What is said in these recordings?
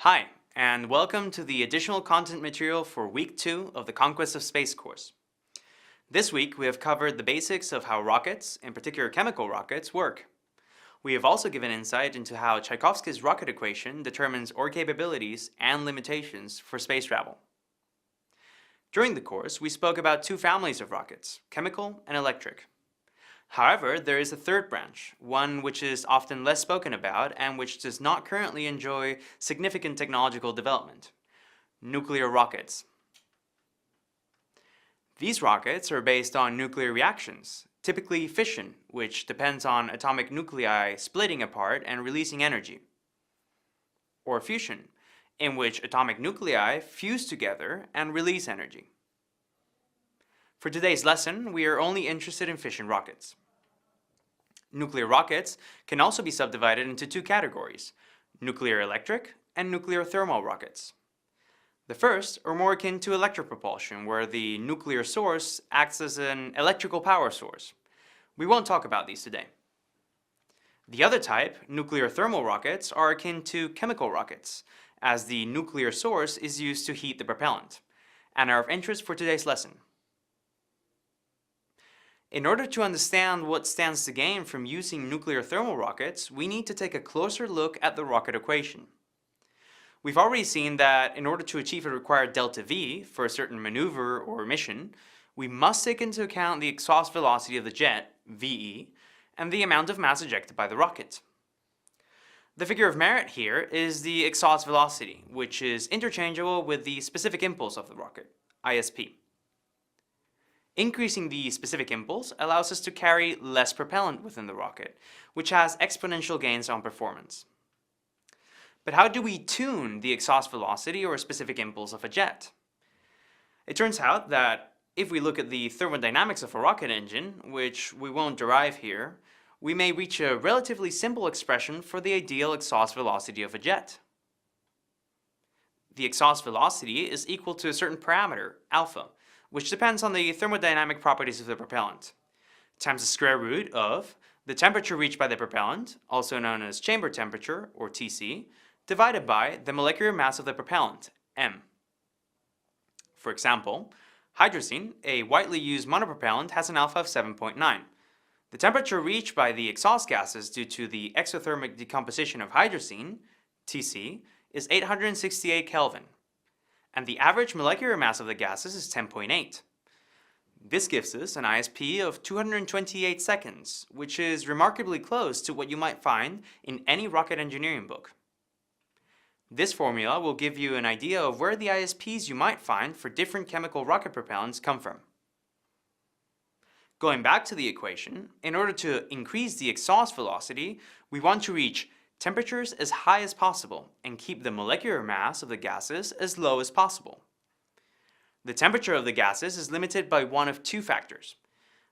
Hi, and welcome to the additional content material for Week 2 of the Conquest of Space course. This week we have covered the basics of how rockets, in particular chemical rockets, work. We have also given insight into how Tchaikovsky's rocket equation determines our capabilities and limitations for space travel. During the course, we spoke about two families of rockets, chemical and electric. However, there is a third branch, one which is often less spoken about and which does not currently enjoy significant technological development: nuclear rockets. These rockets are based on nuclear reactions, typically fission, which depends on atomic nuclei splitting apart and releasing energy, or fusion, in which atomic nuclei fuse together and release energy. For today's lesson, we are only interested in fission rockets. Nuclear rockets can also be subdivided into two categories: nuclear electric and nuclear thermal rockets. The first are more akin to electric propulsion, where the nuclear source acts as an electrical power source. We won't talk about these today. The other type, nuclear thermal rockets, are akin to chemical rockets, as the nuclear source is used to heat the propellant, and are of interest for today's lesson. In order to understand what stands to gain from using nuclear thermal rockets, we need to take a closer look at the rocket equation. We've already seen that in order to achieve a required delta V for a certain maneuver or mission, we must take into account the exhaust velocity of the jet, VE, and the amount of mass ejected by the rocket. The figure of merit here is the exhaust velocity, which is interchangeable with the specific impulse of the rocket, ISP. Increasing the specific impulse allows us to carry less propellant within the rocket, which has exponential gains on performance. But how do we tune the exhaust velocity or specific impulse of a jet? It turns out that if we look at the thermodynamics of a rocket engine, which we won't derive here, we may reach a relatively simple expression for the ideal exhaust velocity of a jet. The exhaust velocity is equal to a certain parameter, alpha, which depends on the thermodynamic properties of the propellant, times the square root of the temperature reached by the propellant, also known as chamber temperature, or Tc, divided by the molecular mass of the propellant, m. For example, hydrazine, a widely used monopropellant, has an alpha of 7.9. The temperature reached by the exhaust gases due to the exothermic decomposition of hydrazine, Tc, is 868 Kelvin, and the average molecular mass of the gases is 10.8. This gives us an ISP of 228 seconds, which is remarkably close to what you might find in any rocket engineering book. This formula will give you an idea of where the ISPs you might find for different chemical rocket propellants come from. Going back to the equation, in order to increase the exhaust velocity, we want to reach temperatures as high as possible and keep the molecular mass of the gases as low as possible. The temperature of the gases is limited by one of two factors: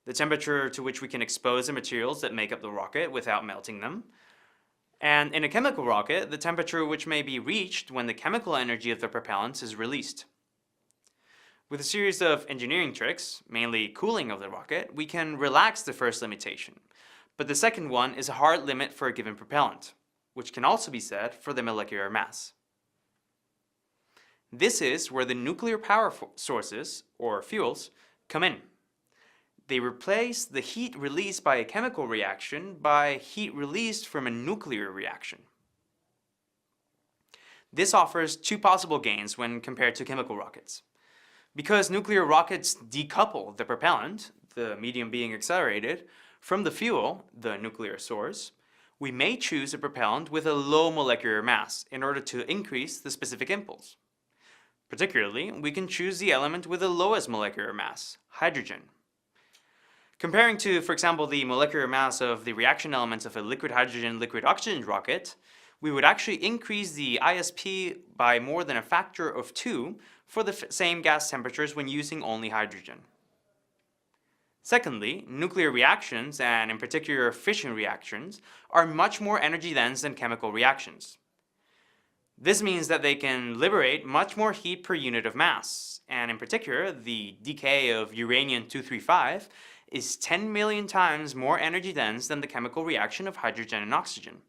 the temperature to which we can expose the materials that make up the rocket without melting them, and in a chemical rocket, the temperature which may be reached when the chemical energy of the propellants is released. With a series of engineering tricks, mainly cooling of the rocket, we can relax the first limitation, but the second one is a hard limit for a given propellant, which can also be said for the molecular mass. This is where the nuclear power sources, or fuels, come in. They replace the heat released by a chemical reaction by heat released from a nuclear reaction. This offers two possible gains when compared to chemical rockets. Because nuclear rockets decouple the propellant, the medium being accelerated, from the fuel, the nuclear source, we may choose a propellant with a low molecular mass in order to increase the specific impulse. Particularly, we can choose the element with the lowest molecular mass, hydrogen. Comparing to, for example, the molecular mass of the reaction elements of a liquid hydrogen-liquid oxygen rocket, we would actually increase the ISP by more than a factor of 2 for the same gas temperatures when using only hydrogen. Secondly, nuclear reactions, and in particular fission reactions, are much more energy dense than chemical reactions. This means that they can liberate much more heat per unit of mass, and in particular, the decay of uranium-235 is 10 million times more energy dense than the chemical reaction of hydrogen and oxygen.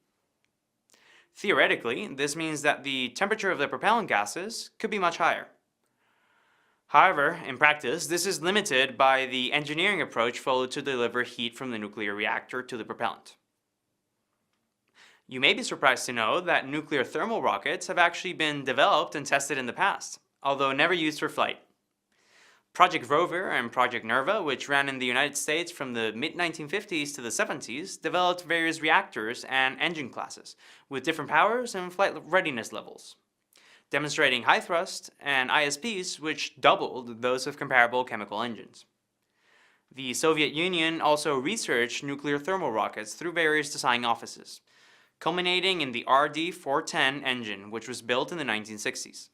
Theoretically, this means that the temperature of the propellant gases could be much higher. However, in practice, this is limited by the engineering approach followed to deliver heat from the nuclear reactor to the propellant. You may be surprised to know that nuclear thermal rockets have actually been developed and tested in the past, although never used for flight. Project Rover and Project Nerva, which ran in the United States from the mid-1950s to the 70s, developed various reactors and engine classes with different powers and flight readiness levels, demonstrating high thrust and ISPs which doubled those of comparable chemical engines. The Soviet Union also researched nuclear thermal rockets through various design offices, culminating in the RD-410 engine, which was built in the 1960s.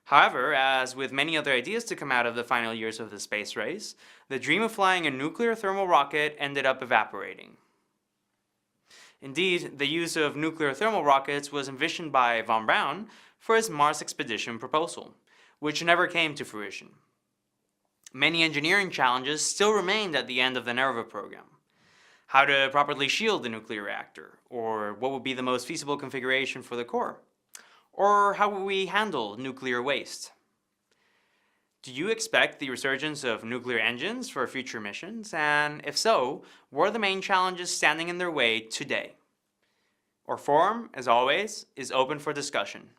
However, as with many other ideas to come out of the final years of the space race, the dream of flying a nuclear thermal rocket ended up evaporating. Indeed, the use of nuclear thermal rockets was envisioned by von Braun for his Mars expedition proposal, which never came to fruition. Many engineering challenges still remained at the end of the Nerva program. How to properly shield the nuclear reactor, or what would be the most feasible configuration for the core? Or how will we handle nuclear waste? Do you expect the resurgence of nuclear engines for future missions? And if so, what are the main challenges standing in their way today? Our forum, as always, is open for discussion.